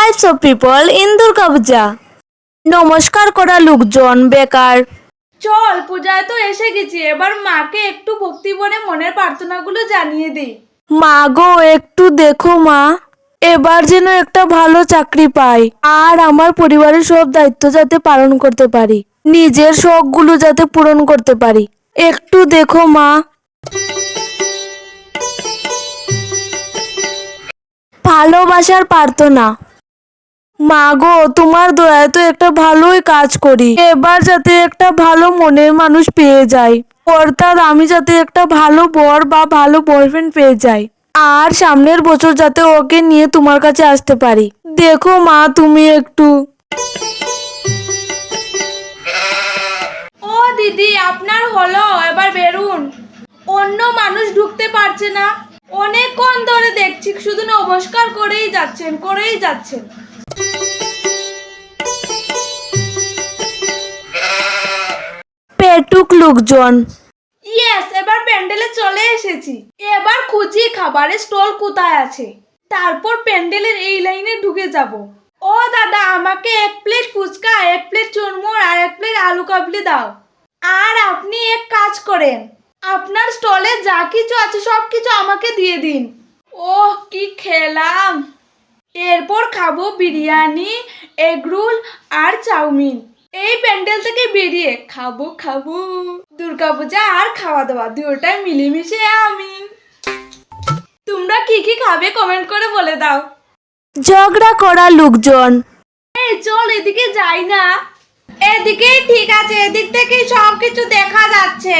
Types of people in Durga Puja. নমস্কার করা লোকজন বেকার। চল পূজায় তো এসে গেছি, এবার মাকে একটু ভক্তি ভরে মনের প্রার্থনাগুলো জানিয়ে দিই। মা গো একটু দেখো মা, এবার যেন একটা ভালো চাকরি পাই আর আমার পরিবারের সব দায়িত্ব যাতে পালন করতে পারি, নিজের শখগুলো যাতে পূরণ করতে পারি, একটু দেখো মা। ভালোবাসার প্রার্থনা। মা গো তোমার দয়ায় তো একটা ভালোই কাজ করি, এবার যাতে একটা ভালো মনের মানুষ পেয়ে যাই, অর্থাৎ আমি যাতে একটা ভালো বর বা ভালো বয়ফ্রেন্ড পেয়ে যাই, আর সামনের বছর যাতে ওকে নিয়ে তোমার কাছে আসতে পারি। দেখো মা তুমি একটু। ও দিদি, আপনার হলো, এবার বেরুন। অন্য মানুষ ঢুকতে পারছে না, অনেকক্ষণ ধরে দেখছি শুধু নমস্কার করেই যাচ্ছেন। পেটুক লোকজন। ইয়েস, এবার প্যান্ডেলে চলে এসেছি। এবার খুঁজি খাবারের স্টল কোথায় আছে, তারপর প্যান্ডেলের এই লাইনে ঢুকে যাব। ও দাদা, আমাকে 1 প্লেট ফুচকা, 1 প্লেট চুরমুর আর 1 প্লেট আলু কাবলি দাও। আর আপনি এক কাজ করেন, আপনার স্টলে যা কিছু আছে সব কিছু আমাকে দিয়ে দিন। ওহ কি খেলাম। এরপর খাবো বিরিয়ানি, এগরোল আর চাউমিন। এই প্যান্ডেল থেকে বেরিয়ে খাবো দুর্গাপূজা আর খাওয়া দাওয়া দুটোটাই মিলেমিশে আমি। তোমরা কি কি খাবে কমেন্ট করে বলে দাও। ঝগড়া করা লোকজন। এই চল এদিকে যাই না। এদিকেই ঠিক আছে, এদিক থেকে সব কিছু দেখা যাচ্ছে,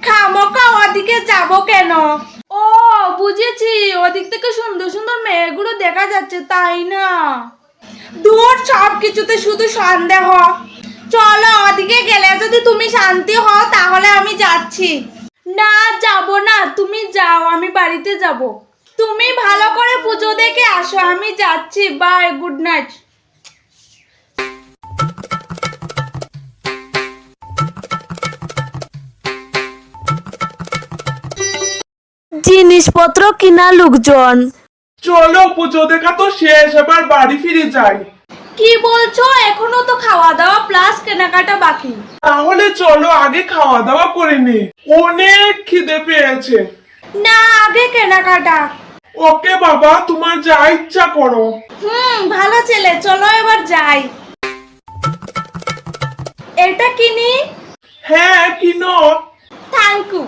খামোকা ওদিকে যাব কেন? ও বুঝেছি, ওদিক থেকে সুন্দর সুন্দর মেয়েগুলো দেখা যাচ্ছে, তাই না? দূর, সব কিছুতে শুধু সন্দেহ। চলো, ওদিকে গেলে যদি তুমি শান্তি হও তাহলে আমি যাচ্ছি। না যাব না, তুমি যাও, আমি বাড়িতে যাব। তুমি ভালো করে পুজো দেখে আসো, আমি যাচ্ছি, বাই, গুড নাইট। জিনিসপত্র কিনা লোকজন। চলো পুজো দেখা তো শেষ, এবার বাড়ি ফিরে যাই। কি বলছো? এখনো তো খাওয়া দাওয়া প্লাস কেনাকাটা বাকি। তাহলে চলো আগে খাওয়া দাওয়া করে নি, অনেক খিদে পেয়েছে। না, আগে কেনাকাটা। ওকে বাবা, তোমার যা ইচ্ছা করো। ভালো ছেলে, চলো এবার যাই। এটা কিনি? হ্যাঁ কিনো। Thank you.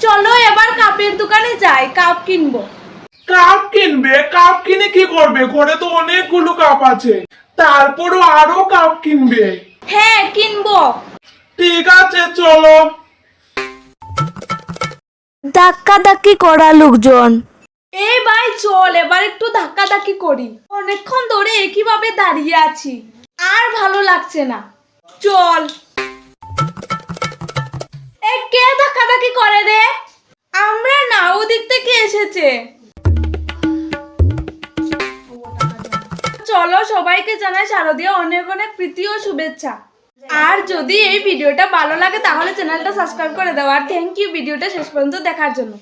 চলো এবার কাপের দোকানে যাই, কাপ কিনবো। কাপ কিনবে? কাপ কিনে কি করবে? ঘরে তো অনেকগুলো কাপ আছে, তারপরও আরো কাপ কিনবে? হ্যাঁ কিনবো। ঠিক আছে চলো। ধাক্কাধাক্কি করা লোকজন। এই ভাই চল, এবার একটু ধাক্কাধাক্কি করি, অনেকক্ষণ ধরে একইভাবে দাঁড়িয়ে আছি, আর ভালো লাগছে না। চল। এ কে ধাক্কাধাক্কি করে রে? আমরা না, ওদিক থেকে এসেছে। চলো, সবাইকে জানাই শারদীয় অনেক অনেক প্রীতি ও শুভেচ্ছা। আর যদি এই ভিডিওটা ভালো লাগে তাহলে চ্যানেলটা সাবস্ক্রাইব করে দাও, আর থ্যাংক ইউ ভিডিওটা শেষ পর্যন্ত দেখার জন্য।